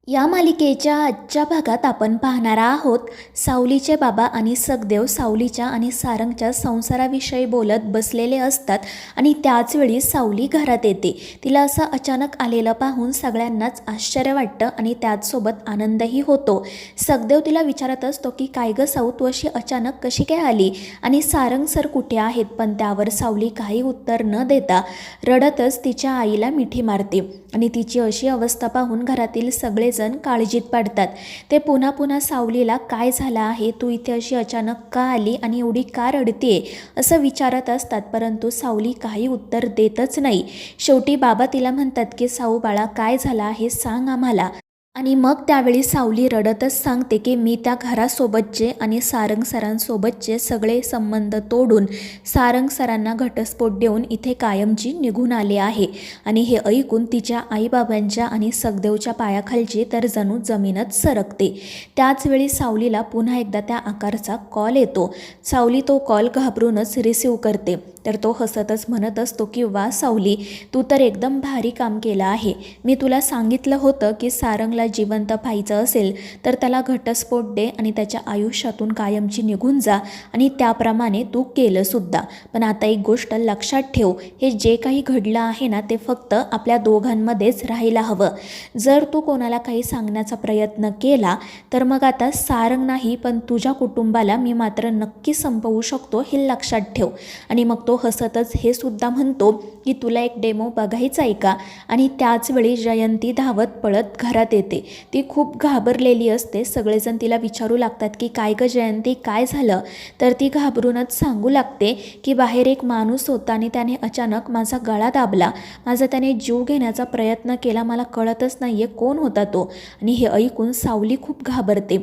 या मालिकेच्या आजच्या भागात आपण पाहणार आहोत सावलीचे बाबा आणि सखदेव सावलीच्या आणि सारंगच्या संसाराविषयी बोलत बसलेले असतात आणि त्याचवेळी सावली घरात येते. तिला असं अचानक आलेलं पाहून सगळ्यांनाच आश्चर्य वाटतं आणि त्याचसोबत आनंदही होतो. सखदेव तिला विचारत असतो की काय गं साऊ, तू अशी अचानक कशी काय आली आणि सारंग सर कुठे आहेत. पण त्यावर सावली काही उत्तर न देता रडतच तिच्या आईला मिठी मारते आणि तिची अशी अवस्था पाहून घरातील सगळेजण काळजीत पडतात. ते पुन्हा पुन्हा सावलीला काय झालं आहे, तू इथे अशी अचानक का आली आणि एवढी का रडतेय असं विचारत असतात. परंतु सावली काही उत्तर देतच नाही. शेवटी बाबा तिला म्हणतात की साऊ बाळा, काय झालं आहे सांग आम्हाला. आणि मग त्यावेळी सावली रडतच सांगते की मी त्या घरासोबतचे आणि सारंग सरांसोबतचे सगळे संबंध तोडून सारंग सरांना घटस्फोट देऊन इथे कायमची निघून आले आहे. आणि हे ऐकून तिच्या आईबाबांच्या आणि सखदेवच्या पायाखालची तर जणू जमीनच सरकते. त्याचवेळी सावलीला पुन्हा एकदा त्या आकारचा कॉल येतो. सावली तो कॉल घाबरूनच रिसीव्ह करते. तर तो हसतच म्हणत असतो की वा सावली, तू तर एकदम भारी काम केलं आहे. मी तुला सांगितलं होतं की सारंगला जिवंत पाहायचं असेल तर त्याला घटस्फोट दे आणि त्याच्या आयुष्यातून कायमची निघून जा, आणि त्याप्रमाणे तू केलंसुद्धा. पण आता एक गोष्ट लक्षात ठेव, हे जे काही घडलं आहे ना ते फक्त आपल्या दोघांमध्येच राहायला हवं. जर तू कोणाला काही सांगण्याचा प्रयत्न केला तर मग आता सारंग नाही पण तुझ्या कुटुंबाला मी मात्र नक्की संपवू शकतो, हे लक्षात ठेव. आणि मग तो हसतच हे सुद्धा म्हणतो की तुला एक डेमो बघायचा आहे का. आणि त्याचवेळी जयंती धावत पळत घरात येते. ती खूप घाबरलेली असते. सगळेजण तिला विचारू लागतात की काय गं जयंती, काय झालं. तर ती घाबरूनच सांगू लागते की बाहेर एक माणूस होता आणि त्याने अचानक माझा गळा दाबला, त्याने जीव घेण्याचा प्रयत्न केला, मला कळतच नाही आहे कोण होता तो. आणि हे ऐकून सावली खूप घाबरते.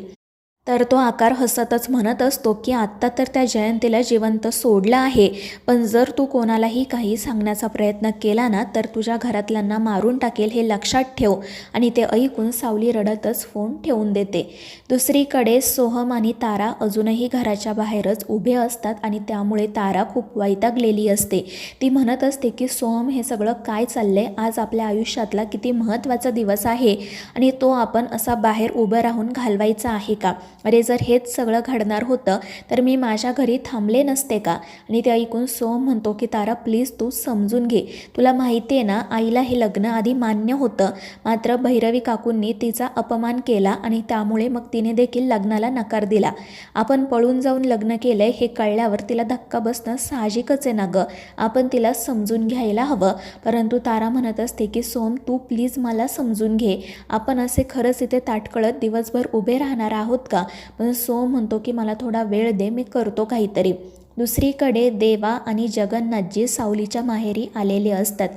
तर तो आकार हसतच म्हणत असतो की आत्ता तर त्या जयंतीला जिवंत सोडलं आहे, पण जर तू कोणालाही काही सांगण्याचा प्रयत्न केला ना तर तुझ्या घरातल्यांना मारून टाकेल, हे लक्षात ठेव. आणि ते ऐकून सावली रडतच फोन ठेवून देते. दुसरीकडे सोहम आणि तारा अजूनही घराच्या बाहेरच उभे असतात आणि त्यामुळे तारा खूप वैतागलेली असते. ती म्हणत असते की सोहम, हे सगळं काय चाललंय. आज आपल्या आयुष्यातला किती महत्त्वाचा दिवस आहे आणि तो आपण असा बाहेर उभं राहून घालवायचा आहे का. अरे जर हेच सगळं घडणार होतं तर मी माझ्या घरी थांबले नसते का. आणि ते ऐकून सोहम म्हणतो की तारा प्लीज तू समजून घे, तुला माहिती आहे ना आईला हे लग्न आधी मान्य होतं, मात्र भैरवी काकूंनी तिचा अपमान केला आणि त्यामुळे मग तिने देखील लग्नाला नकार दिला. आपण पळून जाऊन लग्न केलंय हे कळल्यावर तिला धक्का बसणं साहजिकच आहे ना गं, आपण तिला समजून घ्यायला हवं. परंतु तारा म्हणत असते की सोहम तू प्लीज मला समजून घे, आपण असे खरंच इथे ताटकळत दिवसभर उभे राहणार आहोत का. पण सोहम म्हणतो की मला थोडा वेळ दे, मी करतो काहीतरी. दुसरीकडे देवा आणि जगन्नाथजी सावलीच्या माहेरी आलेले असतात.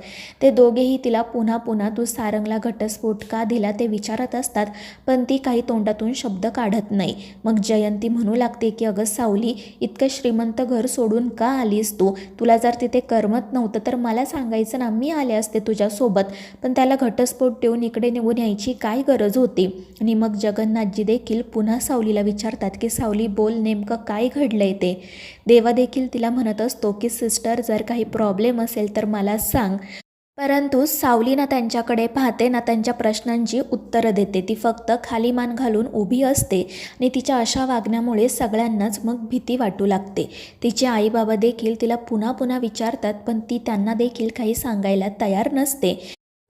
ते दोघेही तिला पुन्हा पुन्हा तू सारंगला घटस्फोट का दिला ते विचारत असतात, पण ती काही तोंडातून शब्द काढत नाही. मग जयंती म्हणू लागते की अगं सावली, इतकं श्रीमंत घर सोडून का आलीस तू, तुला जर तिथे करमत नव्हतं तर मला सांगायचं ना, मी आले असते तुझ्यासोबत, पण त्याला घटस्फोट देऊन इकडे निघून यायची काय गरज होती. आणि मग जगन्नाथजी देखील पुन्हा सावलीला विचारतात की सावली बोल, नेमकं काय घडलंय ते. देवा देखील तिला म्हणत असतो की सिस्टर, जर काही प्रॉब्लेम असेल तर मला सांग. परंतु सावली ना त्यांच्याकडे पाहते ना त्यांच्या प्रश्नांची उत्तरं देते. ती फक्त खाली मान घालून उभी असते आणि तिच्या अशा वागण्यामुळे सगळ्यांनाच मग भीती वाटू लागते. तिचे आईबाबा देखील तिला पुन्हा पुन्हा विचारतात, पण ती त्यांना देखील काही सांगायला तयार नसते.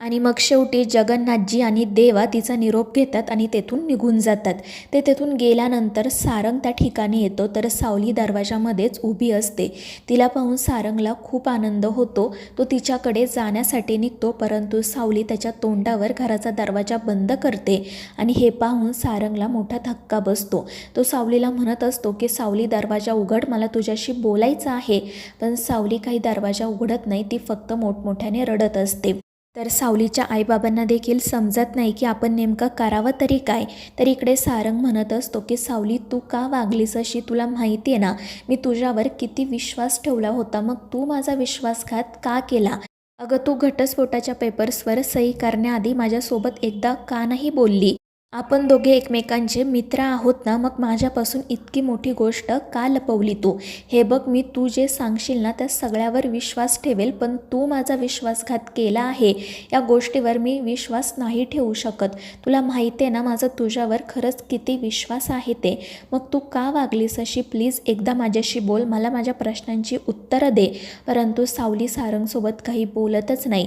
आणि मग शेवटी जगन्नाथजी आणि देवा तिचा निरोप घेतात आणि तेथून निघून जातात. ते तेथून गेल्यानंतर सारंग त्या ठिकाणी येतो. तर सावली दरवाजामध्येच उभी असते. तिला पाहून सारंगला खूप आनंद होतो. तो तिच्याकडे जाण्यासाठी निघतो, परंतु सावली त्याच्या तोंडावर घराचा दरवाजा बंद करते आणि हे पाहून सारंगला मोठा धक्का बसतो. तो सावलीला म्हणत असतो की सावली दरवाजा उघड, मला तुझ्याशी बोलायचं आहे. पण सावली काही दरवाजा उघडत नाही, ती फक्त मोठमोठ्याने रडत असते. तर सावलीच्या आईबाबांना देखील समजत नाही की आपण नेमकं करावं तरी काय. तर इकडे सारंग म्हणत असतो की सावली तू का वागलीस अशी, तुला माहिती आहे ना मी तुझ्यावर किती विश्वास ठेवला होता, मग तू माझा विश्वासघात का केला. अगं तू घटस्फोटाच्या पेपर्सवर सही करण्याआधी माझ्यासोबत एकदा का नाही बोलली. आपण दोघे एकमेकांचे मित्र आहोत ना, मग माझ्यापासून इतकी मोठी गोष्ट का लपवली तू? हे बघ, मी तू जे सांगशील ना त्या सगळ्यावर विश्वास ठेवेल, पण तू माझा विश्वासघात केला आहे या गोष्टीवर मी विश्वास नाही ठेवू शकत. तुला माहिती आहे ना माझा तुझ्यावर खरंच किती विश्वास आहे ते. मग तू का वागलीस अशी? प्लीज एकदा माझ्याशी बोल, मला माझ्या प्रश्नांची उत्तरं दे. परंतु सावली सारंगसोबत काही बोलतच नाही.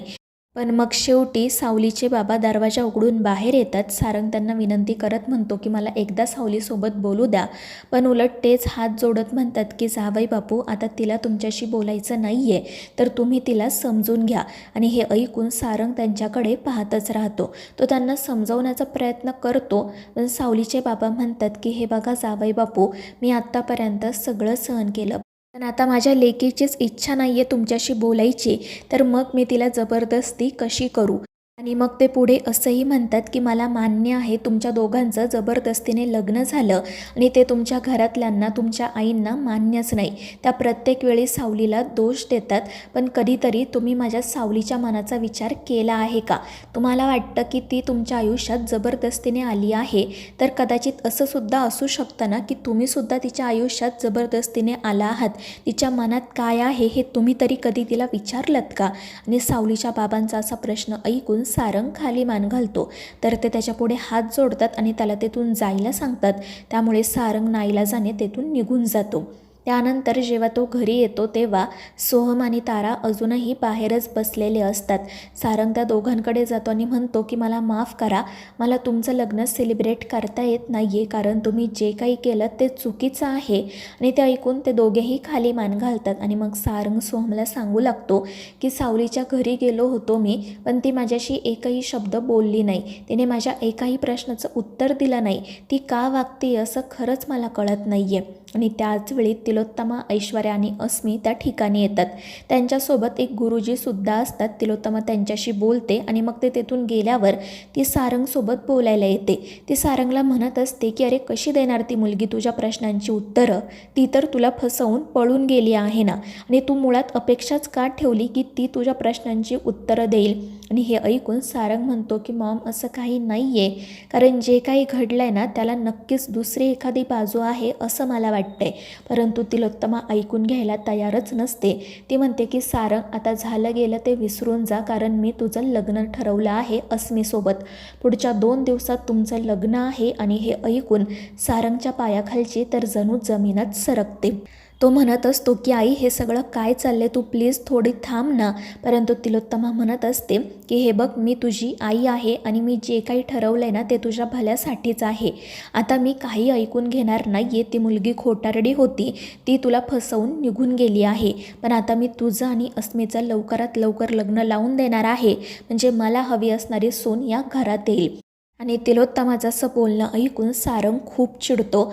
पण मग शेवटी सावलीचे बाबा दरवाजा उघडून बाहेर येतात. सारंग त्यांना विनंती करत म्हणतो की मला एकदा सावलीसोबत बोलू द्या. पण उलट तेच हात जोडत म्हणतात की जावई बापू, आता तिला तुमच्याशी बोलायचं नाही आहे, तर तुम्ही तिला समजून घ्या. आणि हे ऐकून सारंग त्यांच्याकडे पाहतच राहतो. तो त्यांना समजवण्याचा प्रयत्न करतो, पण सावलीचे बाबा म्हणतात की हे बघा जावई बापू, मी आत्तापर्यंत सगळं सहन केलं, पण आता माझ्या लेकीचीच इच्छा नाही आहे तुमच्याशी बोलायची, तर मग मी तिला जबरदस्ती कशी करू? आणि मग ते पुढे असंही म्हणतात की मला मान्य आहे तुमच्या दोघांचं जबरदस्तीने लग्न झालं आणि ते तुमच्या घरातल्यांना, तुमच्या आईंना मान्यच नाही. त्या प्रत्येक वेळी सावलीला दोष देतात, पण कधीतरी तुम्ही माझ्या सावलीच्या मनाचा विचार केला आहे का? तुम्हाला वाटतं की ती तुमच्या आयुष्यात जबरदस्तीने आली आहे, तर कदाचित असं सुद्धा असू शकतं ना की तुम्हीसुद्धा तिच्या आयुष्यात जबरदस्तीने आला आहात. तिच्या मनात काय आहे हे तुम्ही तरी कधी तिला विचारलंत का? आणि सावलीच्या बाबांचा असा प्रश्न ऐकून सारंग खाली मान घालतो, तर ते त्याच्यापुढे हात जोडतात आणि त्याला तेथून जायला सांगतात. त्यामुळे सारंग नाईलाजाने तेथून निघून जातो. त्यानंतर जेव्हा तो घरी येतो तेव्हा सोहम आणि तारा अजूनही बाहेरच बसलेले असतात. सारंग त्या दोघांकडे जातो आणि म्हणतो की मला माफ करा, मला तुमचं लग्न सेलिब्रेट करता येत नाही आहे, कारण तुम्ही जे काही केलं ते चुकीचं आहे. आणि ते ऐकून ते दोघेही खाली मान घालतात. आणि मग सारंग सोहमला सांगू लागतो की सावलीच्या घरी गेलो होतो मी, पण ती माझ्याशी एकही शब्द बोलली नाही, तिने माझ्या एकाही प्रश्नाचं उत्तर दिलं नाही. ती का वागते असं खरंच मला कळत नाही आहे. आणि त्याचवेळी तिलोत्तमा, ऐश्वर्या आणि अस्मी त्या ठिकाणी येतात. त्यांच्यासोबत एक गुरुजीसुद्धा असतात. तिलोत्तमा त्यांच्याशी बोलते आणि मग ते तेथून गेल्यावर ती सारंगसोबत बोलायला येते. ती सारंगला म्हणत असते की अरे कशी देणार ती मुलगी तुझ्या प्रश्नांची उत्तरं? ती तर तुला फसवून पळून गेली आहे ना, आणि तू मुळात अपेक्षाच का ठेवली की ती तुझ्या प्रश्नांची उत्तरं देईल? आणि हे ऐकून सारंग म्हणतो की मॉम, असं काही नाही आहे, कारण जे काही घडलं आहे ना त्याला नक्कीच दुसरी एखादी बाजू आहे असं मला वाटतंय. परंतु तिलोत्तमा ऐकून घ्यायला तयारच नसते. ती म्हणते की सारंग, आता झालं गेलं ते विसरून जा, कारण मी तुझं लग्न ठरवलं आहे अस्मीसोबत. पुढच्या 2 दिवसात तुमचं लग्न आहे. आणि हे ऐकून सारंगच्या पायाखालची तर जणू जमीनच सरकते. तो म्हणत असतो की आई, हे सगळं काय चाललंय, तू प्लीज थोडी थांब ना. परंतु तिलोत्तमा म्हणत असते की हे बघ, मी तुझी आई आहे आणि मी जे काही ठरवलं आहे ना ते तुझ्या भल्यासाठीच आहे. आता मी काही ऐकून घेणार नाही आहे. ती मुलगी खोटारडी होती, ती तुला फसवून निघून गेली आहे, पण आता मी तुझं आणि अस्मीचं लवकरात लवकर लग्न लावून देणार आहे, म्हणजे मला हवी असणारी सून या घरात येईल. आणि तिलोत्तमाचं असं बोलणं ऐकून सारंग खूप चिडतो.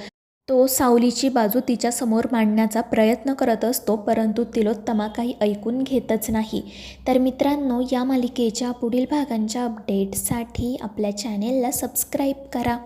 तो सावलीची बाजू तिच्यासमोर मांडण्याचा प्रयत्न करत असतो, परंतु तिलोत्तमा काही ऐकून घेतच नाही. तर मित्रांनो, या मालिकेच्या पुढील भागांच्या अपडेटसाठी आपल्या चॅनेलला सबस्क्राईब करा.